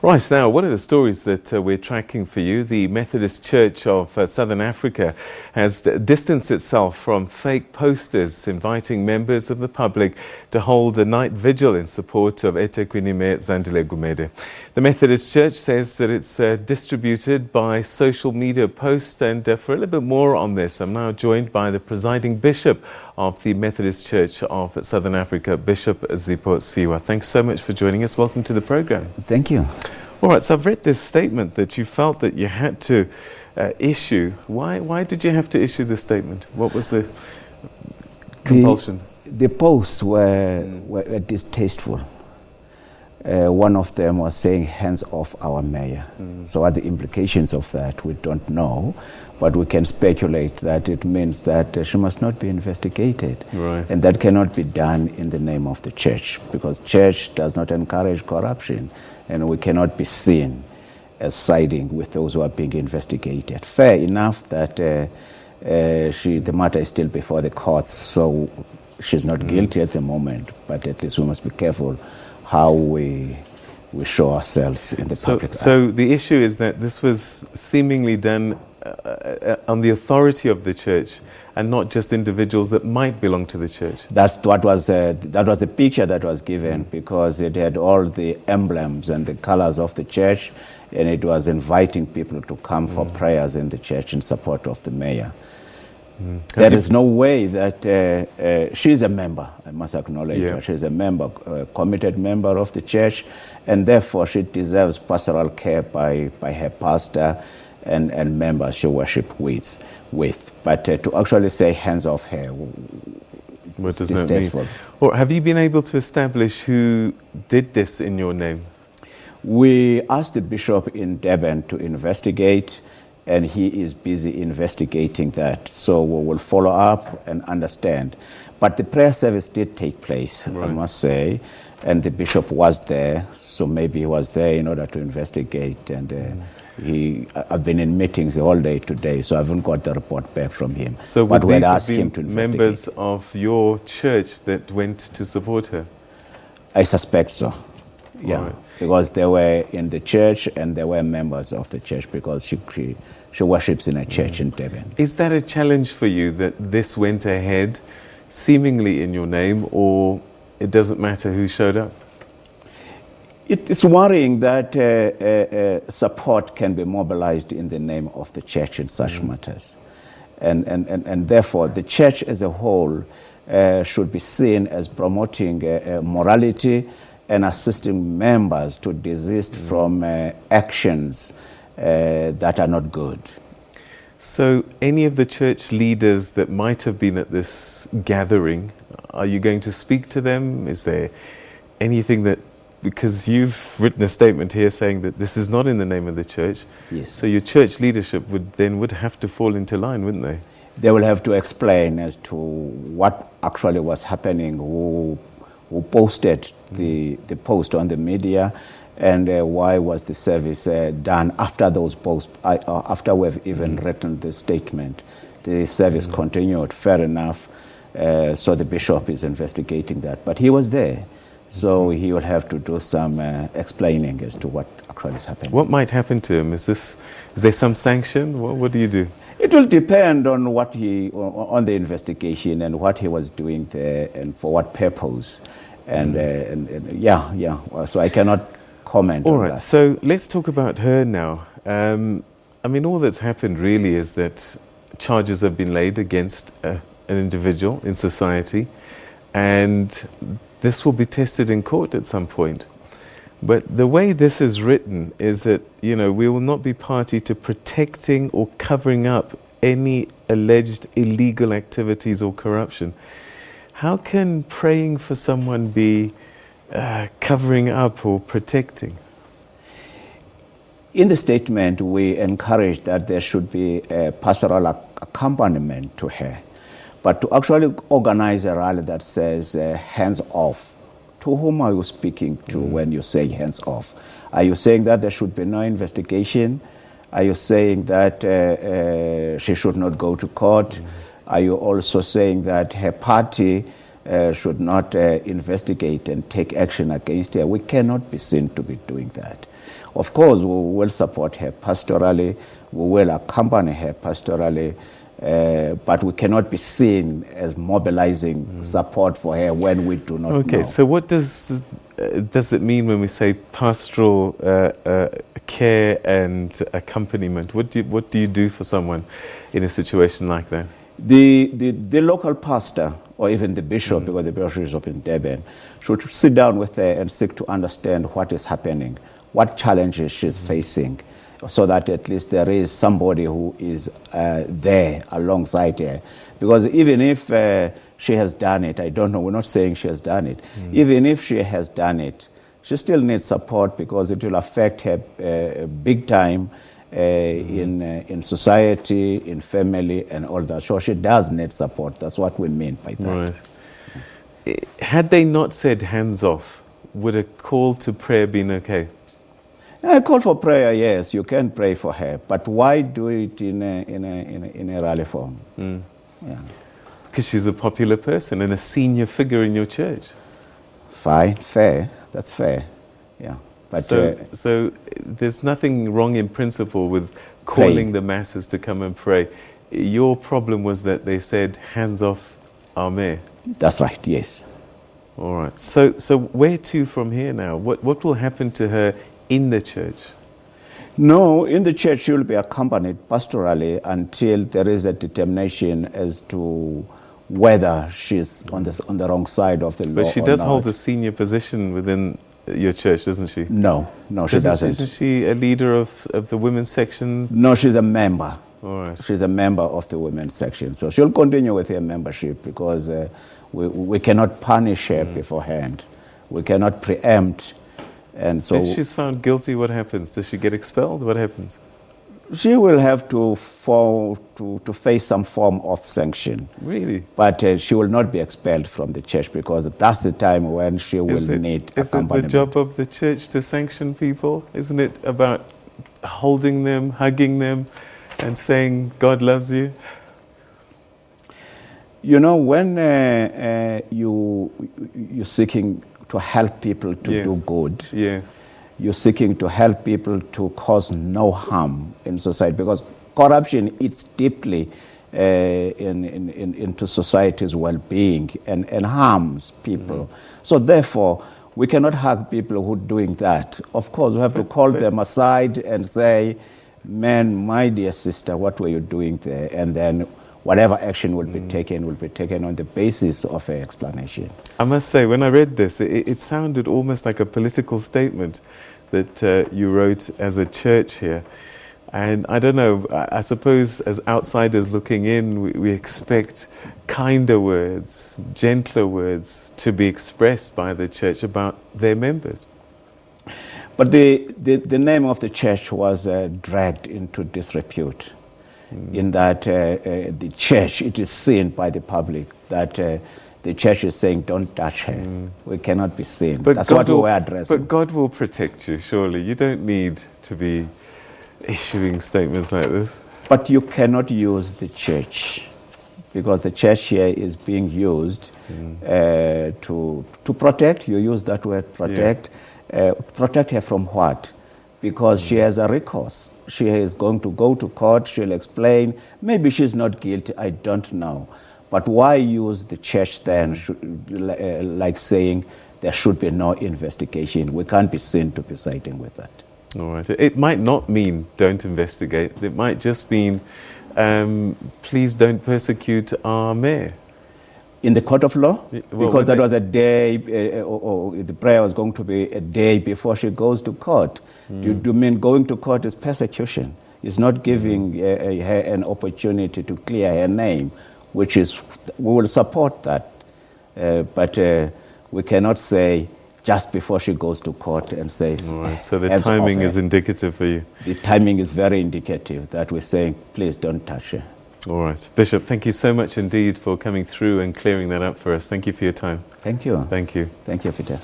Right, now one of the stories that we're tracking for you, the Methodist Church of Southern Africa has distanced itself from fake posters inviting members of the public to hold a night vigil in support of eThekwini Zandile Gumede. The Methodist Church says that it's distributed by social media posts, and for a little bit more on this, I'm now joined by the presiding bishop of the Methodist Church of Southern Africa, Bishop Zipho Siwa. Thanks so much for joining us. Welcome to the program. Thank you. All right, so I've read this statement that you felt that you had to issue. Why did you have to issue this statement? What was the compulsion? The posts were distasteful. One of them was saying, hands off our mayor. So what the implications of that, we don't know, but we can speculate that it means that she must not be investigated. Right. And that cannot be done in the name of the church, because church does not encourage corruption, and we cannot be seen as siding with those who are being investigated. Fair enough that the matter is still before the courts, so she's not guilty at the moment, but at least we must be careful how we show ourselves in the public eye. So the issue is that this was seemingly done on the authority of the church and not just individuals that might belong to the church. That was the picture that was given, because it had all the emblems and the colors of the church, and it was inviting people to come for prayers in the church in support of the mayor. There is no way that she's a member, I must acknowledge that she's a member, a committed member of the church, and therefore she deserves pastoral care by her pastor and members she worships with. But to actually say hands off her, what does that mean? Or have you been able to establish who did this in your name? We asked the bishop in Durban to investigate, and he is busy investigating that. So we will follow up and understand. But the prayer service did take place, I must say, and the bishop was there, so maybe he was there in order to investigate. And I've been in meetings all day today, so I haven't got the report back from him. So would these have been members of your church that went to support her? I suspect so, yeah, because they were in the church and they were members of the church, because she worships in a church in Durban. Is that a challenge for you, that this went ahead seemingly in your name, or it doesn't matter who showed up? It is worrying that support can be mobilized in the name of the church in such matters. And therefore, the church as a whole should be seen as promoting morality and assisting members to desist from actions that are not good. So any of the church leaders that might have been at this gathering, are you going to speak to them? Is there anything that, because you've written a statement here saying that this is not in the name of the church, so your church leadership would have to fall into line, wouldn't they? They will have to explain as to what actually was happening, who posted the post on the media, and why was the service done after those posts, after we've even written the statement. The service continued, fair enough, so the bishop is investigating that. But he was there, so he will have to do some explaining as to what actually is happening. What might happen to him? Is there some sanction? What do you do? It will depend on on the investigation and what he was doing there and for what purpose. And so I cannot comment on that. All right, so let's talk about her now. I mean, all that's happened really is that charges have been laid against an individual in society, and this will be tested in court at some point. But the way this is written is that, we will not be party to protecting or covering up any alleged illegal activities or corruption. How can praying for someone be covering up or protecting? In the statement, we encourage that there should be a pastoral accompaniment to her. But to actually organize a rally that says hands off, to whom are you speaking to when you say hands off? Are you saying that there should be no investigation? Are you saying that she should not go to court? Are you also saying that her party should not investigate and take action against her. We cannot be seen to be doing that. Of course, we will support her pastorally, we will accompany her pastorally, but we cannot be seen as mobilizing support for her when we do not know. Okay, so what does it mean when we say pastoral care and accompaniment? What do you do for someone in a situation like that? The local pastor, or even the bishop, because the bishop is up in Durban, should sit down with her and seek to understand what is happening, what challenges she's facing, so that at least there is somebody who is there alongside her. Because even if she has done it, I don't know, we're not saying she has done it, even if she has done it, she still needs support, because it will affect her big time in society, in family, and all that. So she does need support. That's what we mean by that. Right. Had they not said hands off, would a call to prayer been okay? A call for prayer, yes, you can pray for her, but why do it in a rally form? Yeah. Because she's a popular person and a senior figure in your church. Fine, fair. That's fair. Yeah. But so there's nothing wrong in principle with calling praying. the masses to come and pray. Your problem was that they said hands off our mayor. That's right. Yes. All right. So where to from here now? What will happen to her in the church? No, in the church she will be accompanied pastorally until there is a determination as to whether she's on the wrong side of the law. But she does hold a senior position within your church, doesn't she? No, she doesn't. Isn't she a leader of the women's section? No, she's a member. All right. She's a member of the women's section. So she'll continue with her membership, because we cannot punish her beforehand. We cannot preempt. And so if she's found guilty, what happens? Does she get expelled? What happens? she will have to face some form of sanction. Really? But she will not be expelled from the church, because that's the time when she will need accompaniment. Is it the job of the church to sanction people? Isn't it about holding them, hugging them, and saying, God loves you? You know, when you're seeking to help people to do good, you're seeking to help people to cause no harm in society, because corruption eats deeply into society's well-being and harms people. So therefore, we cannot hug people who are doing that. Of course, we have to call them aside and say, man, my dear sister, what were you doing there? And then whatever action will be taken on the basis of an explanation. I must say, when I read this, it sounded almost like a political statement that you wrote as a church here. And I don't know, I suppose as outsiders looking in, we expect kinder words, gentler words to be expressed by the church about their members. But the name of the church was dragged into disrepute. In that the church, it is seen by the public that the church is saying, don't touch her. We cannot be seen. But that's what we were addressing. But God will protect you, surely. You don't need to be issuing statements like this. But you cannot use the church, because the church here is being used to protect. You use that word, protect. Yes. Protect her from what? Because she has a recourse. She is going to go to court, she'll explain. Maybe she's not guilty, I don't know. But why use the church then, like saying there should be no investigation? We can't be seen to be siding with that. All right. It might not mean don't investigate. It might just mean please don't persecute our mayor. In the court of law? Because that was a day, or the prayer was going to be a day before she goes to court. Do you mean going to court is persecution? It's not giving her an opportunity to clear her name, which is, we will support that. But we cannot say just before she goes to court and says, all right, so the timing is indicative for you? The timing is very indicative that we're saying, please don't touch her. All right. Bishop, thank you so much indeed for coming through and clearing that up for us. Thank you for your time. Thank you. Thank you. Thank you, Fidel.